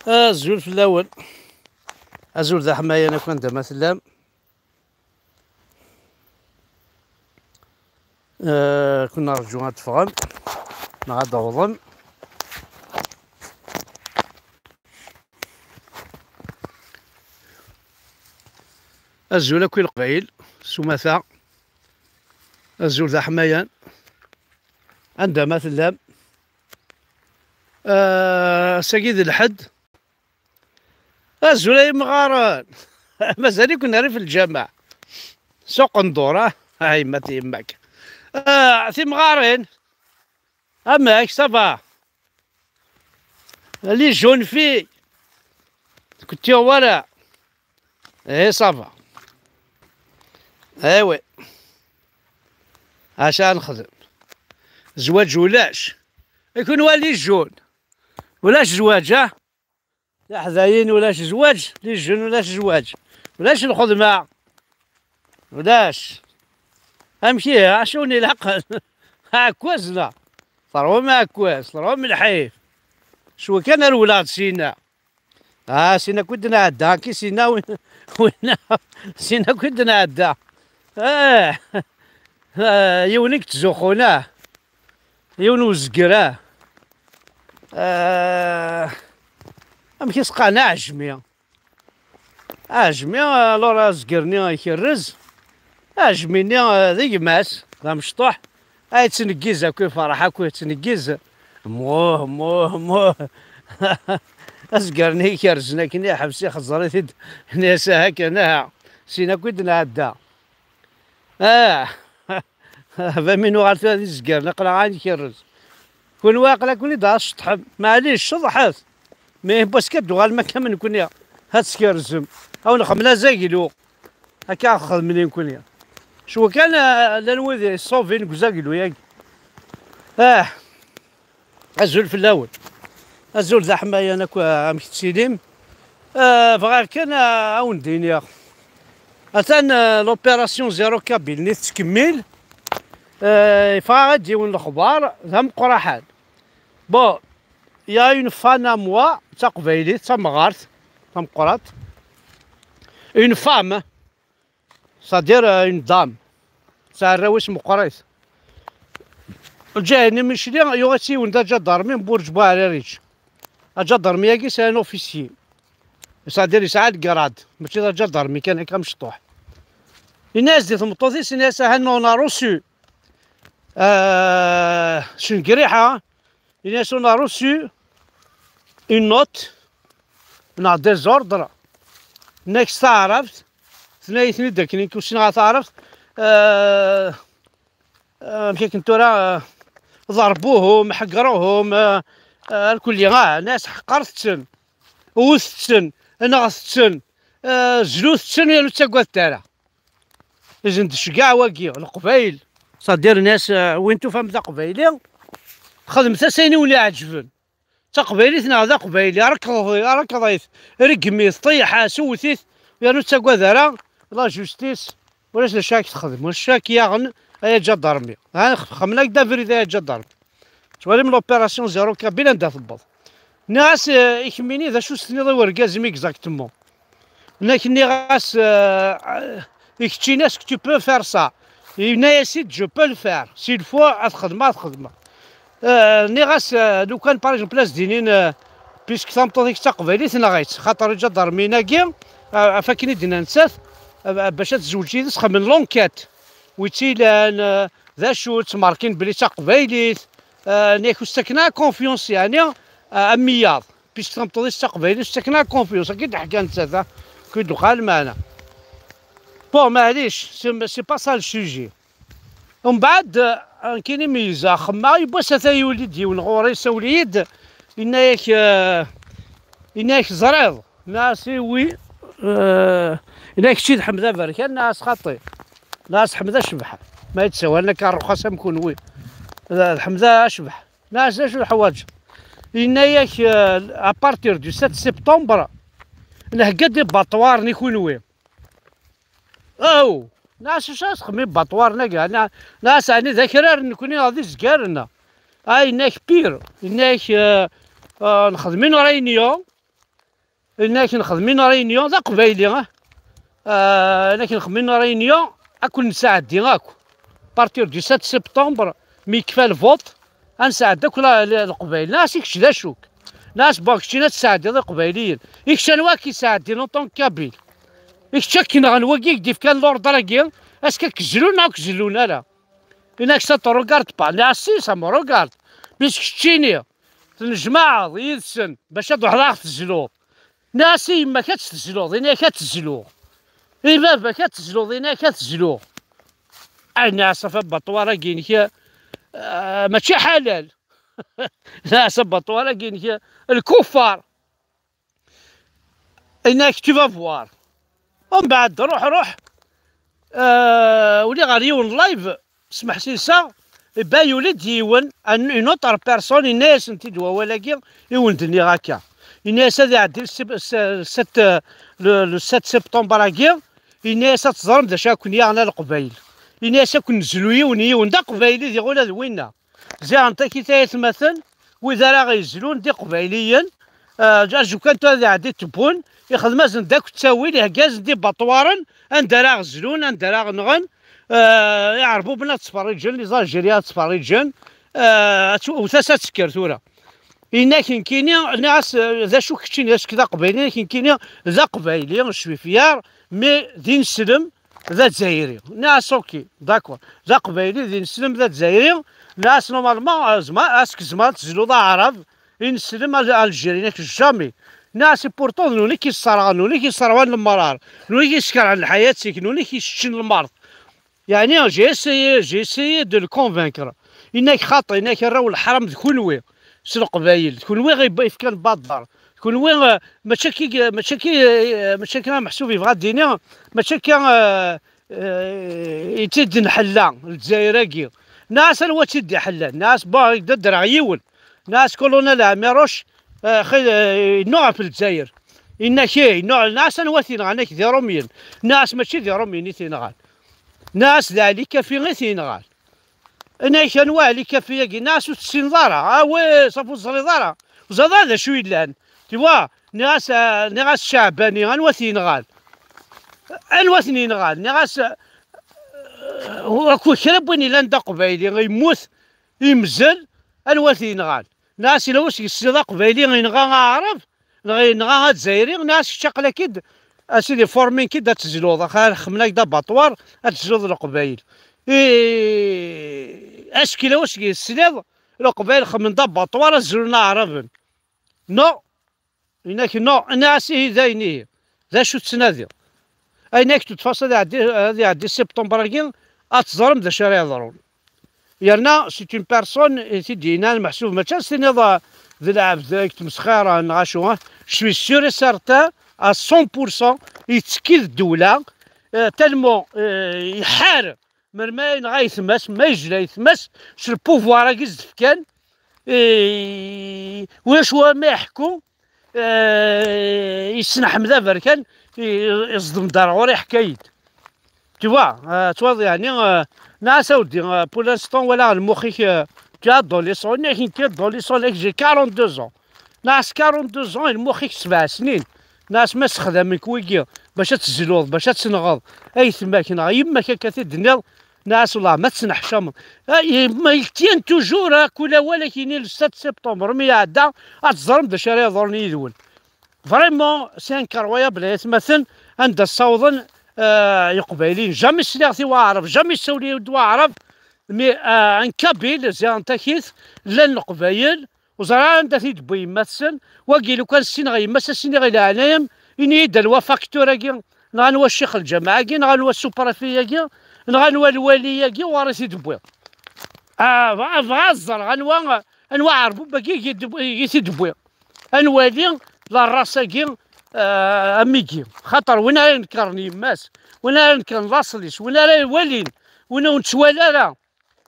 الزول في الاول. الزول ذا حماية انا كنت مثلا كنا نرجو تفغم غادا وظن الزول كل قبيل سمثا. الزول ذا حماية عندها مثلا سقيد الحد الزول مغارن مازال كنا في الجامع سوق ندورة هاي ما تيماك ثي مغارين اماك صافا لي جون في كنتي ورا ايه صافا ايوي عشان نخدم زواج ولاش يكون والي جون ولاش زواج لا حذاين ولاش زواج لي جون ولاش زواج ولاش الخدمة ولاش امشي عشوني العقل هاكوزنا صاروا ما كواس صاروا من الحيف شو كان الولاد سينا سينا كنت نعدى كي سينا وين سينا كنت نعدى يونيك تزوخونا يون وزقراه امشي سقانا عجمي لورا زقرني يكرز عجميني ذي ماس ذا مشطوح تنقيز هاكو فرح هاكو تنقيز موه أزقرني كرزنا كني حبسي خزريت ناسا هكا نها سينا كنت نعدى فمن وغالت هذه الزقرنا قلا عادي كرز كون واقلا كوني دا الشطح معليش شضحت مي بس كدو غال ما كامل كوني هاد سكرزم او نخملا زاكيلو هكا خذ منين كوني شو كان لنوذي الصوفين كزاكيلو ياك الزول في الاول الزول ذا حماية انا عم تسيليم فغير كان اون دينيا اتان لوبيراسيون زيرو كابيل نيت تكمل فغاد ديون الاخبار ذا مقرحان بون يا اون فان ا موا تا قبيلي تا مغارت تا مقرات اون فام صدير اون دام تاع الراويس مقريت جاني من شلي يوغاتي وندا جدارمي بورج بوعريريج جدارمي ياكي سي ان اوفيسيي صدير يساعد كراد ماشي دا جدارمي كان هكا مشطوح الناس دي ثمطوطيس الناس هانو انا روسو شنقريحة الناس انا روسو اون نوت نا ديزوردر نيكست عرفت ثنايا داكني كوشي غتعرف مشي كنتو راه ضربوهم حقروهم الكل ناس حقرتسن وثتسن نغثتسن زلوثتسن يالو تاكوات تاعنا لازم تشقع واقي القبايل صدير ناس وين فهم ذا قبايلي خدمت سيني ولا عجبن تا قبايلي ثنا ذا قبايلي ركضيت رقميت طيحه سوثيت يالو تاكوا ذرا لا جوستيس ولاش لا شاك تخدم واش شاك ياغن ايا جدارمي خمنا كدا فريدا جدارمي توالي من لوبيراسيون زيرو كابيل ندا تبض ناس يكميني ذا شو سنيض وركازم اكزاكتومون لكني غاس يكتشي ناس كو بو فار سا يا سيد جو بو الفار سي الفوا تخدمها ني غاس لو كان باغ اكزومبل بلاص دينين بيسك ثامطو ديك تقبالي ثنغيت خاطر جدارمي ناكي فاكيني دينا نسات باش تزوجي تسخن من لونكات ويتيلان ذا شو تماركين بلي تقبايليت نيكو ساكنه كونفيونس يعني امياض بيش تنطوطي تقبايلي ساكنه كونفيونس اكيد حكا نتا كي دخل معنا بون معليش سي با سا السوجي ومن بعد كاين ميزه خما يبغى ساتا يولي ديون غوري سوليد إناك زريض ناسي وي إناك شيد حمزة بركان ناس خطي ناس حمزة شبح ما يتسوى لنا كان رخصة مكون وي الحمزة أشبح ناس شو الحوايج إناك أبارتير دو 7 سبتمبر نهقد دي باطوار نيكون وي أو ناس شاس خمي باطوار ناقا ناس يعني ذاكرار نكوني غادي زكارنا إناك بير إناك نخدمين رينيون إنا كنخدمين رينيون ذا قبايلي إنا كنخدمين رينيون أكون نساعد غاكو بارتير دو 7 سبتمبر مي كفا الفوت غنساعد داك القبايل ناس يكش دا شوك ناس باغشتينا تساعد هذا قبايليين يكش أنوا كيساعد لون طون كابيل يكش كي غنواكي كيف كان لوردر كي اسكو كجلونا كجلونا لا إنك ستروغارد با لا سي سا مو روغارد باش كشتيني تنجمع يدسن باش هاد واحد تسجلو ناسي ما كتسجلو إنا كتسجلو إي بابا كتسجلو إنا كتسجلو الناس في البطوارة كاين هي ماشي حلال ناس البطوارة كاين هي الكفار إنك تو فوار ومن بعد روح ولي غير لايف سمح سيسا با يولد يون اون اوتر بيرسون الناس نتيدوا ولكن يولدني هكا الناس هذا عدي لو 7 سبتمبر هكا الناس تظلم دا شاكون يانا القبايل الناس كون نزلو يون دا قبايلي دي غولا دوينا زي انت كي تمثل واذا راه غيزلون دي قبايليا جو كانت هذا عدي تبون يخدم ازن داك التاويل هكاز دي بطوارن اندرا غزلون اندرا غنغن يعرفوا بنا تسفريجن لي زالجيريا تسفريجن وثاسا تسكر ثورة إنا كاينين ناس ذا شو كتشين ذا كذا قبايلي كاينين ذا قبايلي شويفيار مي ذي نسلم ذا جزائري ناس اوكي داكور ذا قبايلي ذي نسلم ذا جزائري ناس نورمالمون اسك زمان تزلو ذا عرب ينسلم الجيري جامي ناس بورتون نولي كيصرا نولي كيصروان المرار نولي كيسكر على الحياة نولي كيشتشن المرض يعني جي اسيي دو الكونفانكر انك خاطئ انك راهو الحرام كلوي سي القبايل كلوي غيبقى كان بادر كلوي ماشي كان محسوب يبغى الدنيا ماشي كان يتد نحلا الجزائر ناس الوا تدي حلا ناس باغي درع يول ناس كولونيل عميروش نوع في الجزائر انك نوع ناس نواثين عنك ذي روميين ناس ماشي ذي روميين يثينغال ناس ذلك في غير ثينغال انا كانوا اللي كافيه ناس وتسين ضاره وي صافو الزريضاره وزاد هذا شويه لان توا ناس شعباني غنوثينغال الوثنينغال ناس وكو كربني لان قبايلي غيموت يمزل الوثينغال ناس الا واش يصير قبايلي غينغا عرب غينغا الجزائري ناس شقلا كيد اسيدي فورمين كي دا تزلوض خمنا كدا باطوار تزلوض القبايل اشكي واش كيسليض القبايل خمن دا باطوار زلنا عرب نو هناك نو ناسي ذايني ذا شو تسنادي ايناك تتفاصل هذه عدي سبتمبر كي اتظلم ذا شارع ضرون يرنا سي اون بيرسون تيدينا المحسوب ماشي سيني ذا العبد ذاك تمسخيره نغاشو شوي سيور سارتان à 100% يتسكيد الدولة تالمون يحار مرما ينغا يثمس ما يجلا يثمس شو البوفوار كيزدف كان واش هو ما يحكو يسنح مذا بركان يصدم دارغوري حكايت توا يعني ناس اودي بولانستون ولا المخيك كادوليسون لكن كادوليسون لك جي 42 ناس 42 المخيك 7 سنين ناس ما استخدامك ويكي باش تزلوض باش تنغض اي تماك يما كثير دنيا ناس والله ما تسنح شمر ما يتين توجور كل ولكن 7 سبتمبر مي عدا اتظلم باش راه يضرني يدول فريمون سي انكرويابل مثلا عند الصوضن يقبلين جامي سلاغتي واعرف جامي سولي دوا عرب مي ان كابيل زي انتكيث لان القبايل وزرا انت تيدبي مثلا واكي لو كان السين غيمس السين غير عليهم اني دلوا فاكتورا كي غنوا الشيخ الجماعه كي غنوا السوبرافيه كي غنوا الواليه كي وراه تيدبي فغزر غنوا انواع عربو باكي يتدبي انوالي لا راسا كي اميكي خاطر وين راه نكرني ماس وين راه نكرن لاصليش وين راه والين وين نتوالا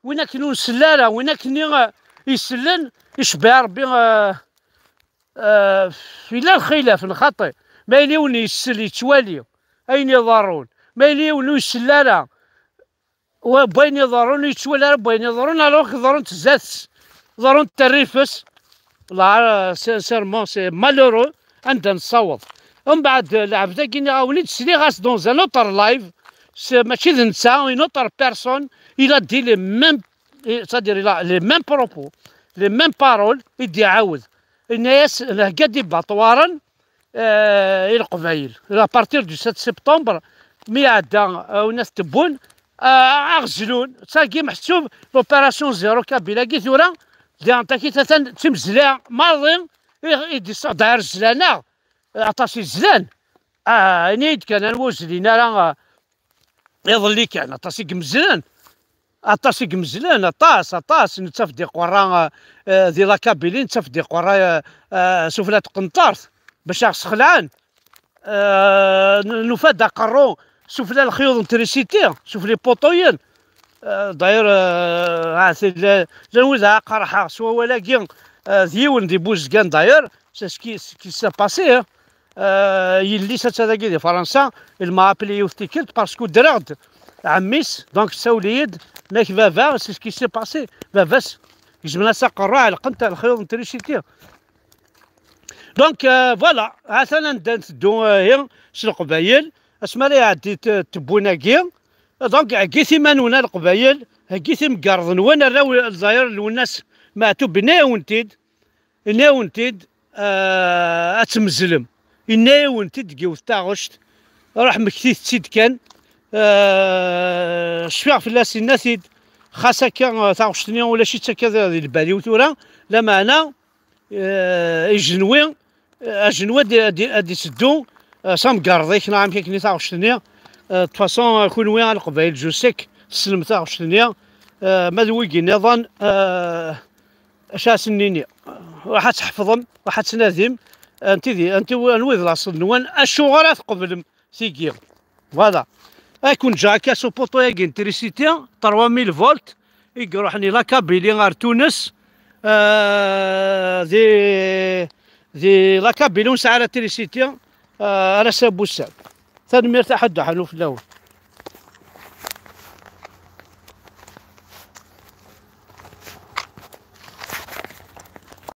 وين كنو نسلالا وين كني يسلن يشبع ربي إلا الخلاف الخطي ما يليوني يسل يتوالي أين يضرون ما يليوني يسلالا وبين يضرون يتوالى بين يضرون الوغ يضرون تزاث يضرون تريفس لا سيرمون سي مالورو عندنا نصوت ومن بعد العبد كي وليت سني غاس دون ان اوتر لايف ماشي ذ نسا اون اوتر بيرسون الى دي لي ميم سادير لي ميم بروبو لي ميم بارول يدي عاود الناس قد باطوارا الى القبايل لا بارتير دو 7 سبتمبر مي عدا وناس تبون اغزلون تاكي محسوب لوبيراسيون زيرو كابيلا كي ثورا ديال تاكي تمزلا ماضي يدي داير الزلانه عطاسي الزلان نيد كان الوزلين راه يظلي كان عطاسي مزلان عطاسي مزلان عطاس نتفدي قرا ذي لاكابيلي نتفدي قرا سفلة قنطارت باش خلعان نفاد قرو سفلى الخيوط نتريسيتي شوف لي بوطويين داير نوزها قرحه سوا ولكن ديون دي بوزكان داير سي سا باسي يلي هذاكي دي فرنسا ما ابلي يوث تيكيت باسكو درغد عميس دونك ساوليد ماك فافا سي سكي سي باسي فافاس جبنا ساقرا على قنت الخيوط نتريسيتي دونك فوالا عثنا ندو هي شي القبايل اسما لي عدي تبوناكي دونك عكيتي مانونا القبايل عكيتي مقرضن وانا راو الزاير الناس معتو بناونتيد ناونتيد اتمزلم ناونتيد كيوث تاغشت راح مكتيت تسيد كان شفيع في الناس الناسيد خاصة كان تاغشتني ولا شي تاكا البالي وثورا لا معنى الجنوي الجنوي دي سدو سام قرضيك نعم كيكني تاغشتني فاسون كون وين القبائل جو سيك سلم تاغشتني ماذا نظن اش سنيني راح تحفظهم راح تنادم انت نويض لاصل نوان الشغرات قبل سيكي فوالا اكون جا كاسو بوطو ياكي انتريسيتي 3000 فولت يروحني لاكابيلي غار تونس ذي لاكابيلي ونسعى على تريسيتي على ساب وساب ثاني مرتاح حد حلو في الاول.